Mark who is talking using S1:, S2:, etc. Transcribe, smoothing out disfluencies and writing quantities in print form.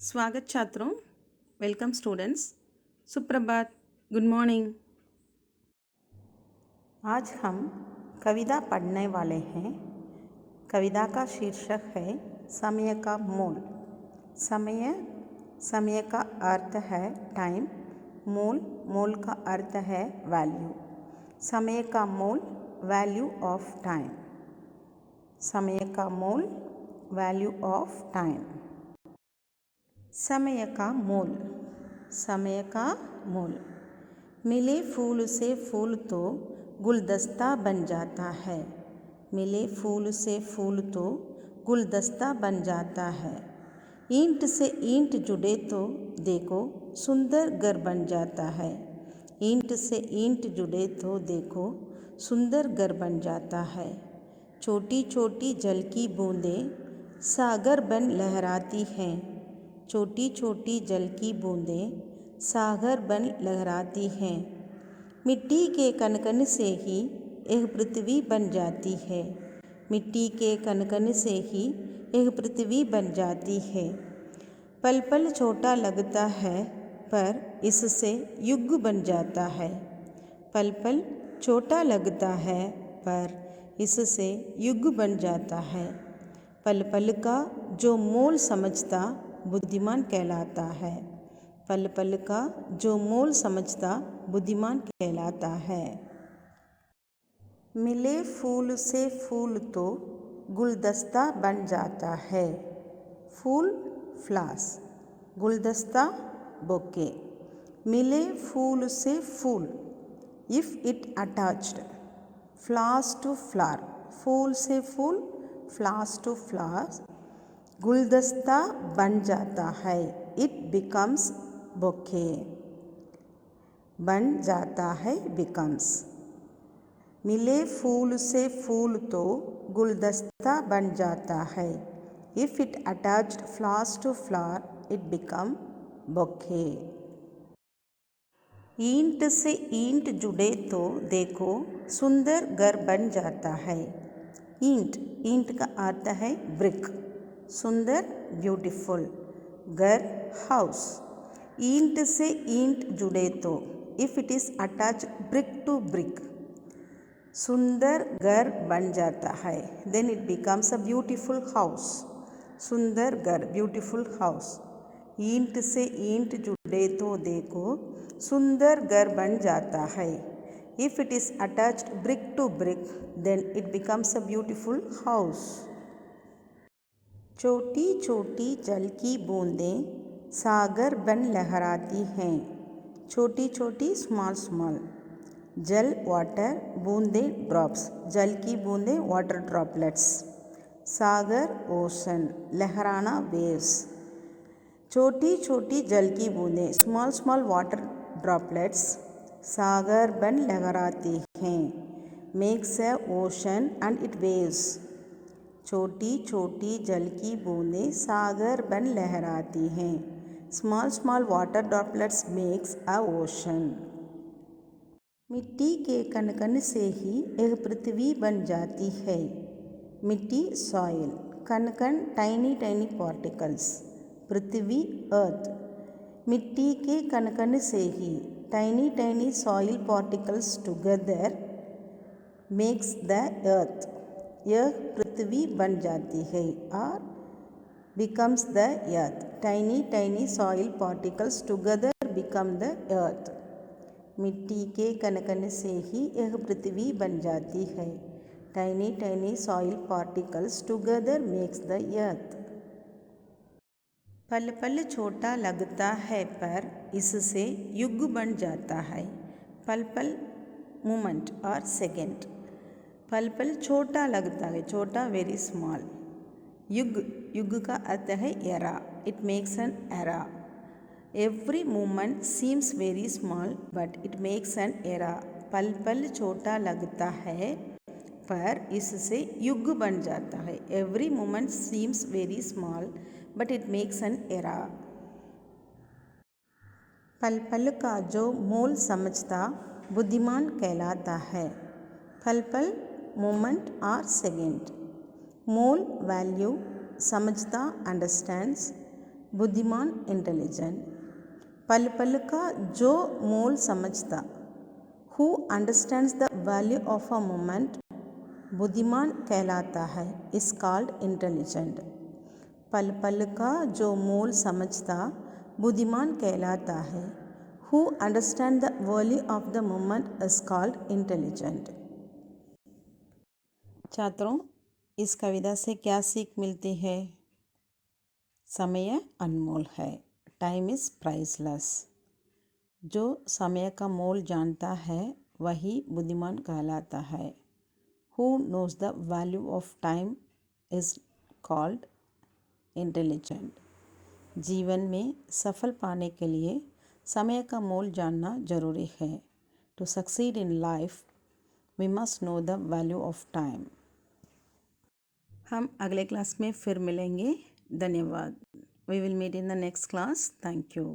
S1: स्वागत छात्रों। Welcome students. सुप्रभात। Good morning.
S2: आज हम कविता पढ़ने वाले हैं। कविता का शीर्षक है समय का मूल। समय का अर्थ है टाइम। मूल का अर्थ है वैल्यू। समय का मूल वैल्यू ऑफ टाइम। समय का मूल वैल्यू ऑफ टाइम। समय का मूल। समय का मूल। मिले फूल से फूल तो गुलदस्ता बन जाता है। मिले फूल से फूल तो गुलदस्ता बन जाता है। ईंट से ईंट जुड़े तो देखो सुंदर घर बन जाता है। ईंट से ईंट जुड़े तो देखो सुंदर घर बन जाता है। छोटी छोटी जल की बूंदें सागर बन लहराती हैं। छोटी छोटी जल की बूंदें सागर बन लहराती हैं। मिट्टी के कणकण से ही यह पृथ्वी बन जाती है। मिट्टी के कणकण से ही यह पृथ्वी बन जाती है। पल पल छोटा लगता है पर इससे युग बन जाता है। पल पल छोटा लगता है पर इससे युग बन जाता है। पल पल का जो मोल समझता बुद्धिमान कहलाता है। पल पल का जो मोल समझता बुद्धिमान कहलाता है। मिले फूल से फूल तो गुलदस्ता बन जाता है। फूल फ्लावर्स, गुलदस्ता बोके। मिले फूल से फूल if it attached flowers to flower. फूल से फूल फ्लावर्स टू फ्लावर्स। गुलदस्ता बन जाता है इट बिकम्स बोके। बन जाता है बिकम्स। मिले फूल से फूल तो गुलदस्ता बन जाता है। If it attached flowers to flower it become bouquet. ईंट से ईंट जुड़े तो देखो सुंदर घर बन जाता है। ईंट का अर्थ है ब्रिक। सुंदर ब्यूटीफुल। घर हाउस। ईंट से ईंट जुड़े तो if it is attach brick to brick सुंदर घर बन जाता है। Then it becomes a beautiful house. सुंदर घर ब्यूटीफुल हाउस। ईंट से ईंट जुड़े तो देखो सुंदर घर बन जाता है। If it is attached brick to brick then it becomes a beautiful house. छोटी छोटी जल की बूंदें सागर बन लहराती हैं। छोटी छोटी स्मॉल जल वाटर बूंदें ड्रॉप्स। जल की बूंदें वाटर ड्रॉपलेट्स। सागर ओशन, लहराना वेव्स। छोटी छोटी जल की बूंदें स्मॉल वाटर ड्रॉपलेट्स सागर बन लहराती हैं। Makes a ocean and it waves. छोटी छोटी जल की बूंदें सागर बन लहराती हैं। Small water droplets makes a ocean. मिट्टी के कणकण से ही यह पृथ्वी बन जाती है। मिट्टी सॉइल, कणकण टाइनी पार्टिकल्स। पृथ्वी अर्थ। मिट्टी के कणकण से ही tiny soil particles together makes the earth. यह पृथ्वी बन जाती है और becomes the earth. Tiny soil particles together become the earth. मिट्टी के कणकण से ही यह पृथ्वी बन जाती है। Tiny soil particles together makes the अर्थ। पल पल छोटा लगता है पर इससे युग बन जाता है। पल पल मोमेंट और सेकेंड। पल पल छोटा लगता है, छोटा वेरी स्मॉल। युग का अर्थ है era. It makes an era. Every movement seems very small but it makes an era. पल पल छोटा लगता है पर इससे युग बन जाता है। Every movement seems very small but it makes an era. पल पल का जो मोल समझता बुद्धिमान कहलाता है। पल पल मोमेंट और सेकेंड। मोल वैल्यू समझता अंडरस्टैंड्स। बुद्धिमान इंटेलिजेंट। पल पल का जो मोल समझता, who understands the value of a moment, बुद्धिमान कहलाता है, इज कॉल्ड इंटेलिजेंट। पल पल का जो मोल समझता बुद्धिमान कहलाता है, who understand the value of the moment is called intelligent. छात्रों, इस कविता से क्या सीख मिलती है? समय अनमोल है, टाइम इज प्राइसलेस। जो समय का मोल जानता है वही बुद्धिमान कहलाता है। Who knows the value of time is called intelligent। जीवन में सफल पाने के लिए समय का मोल जानना जरूरी है। To succeed in life, we must know the value of time।
S1: हम अगले क्लास में फिर मिलेंगे। धन्यवाद। We will meet in the next class. Thank you.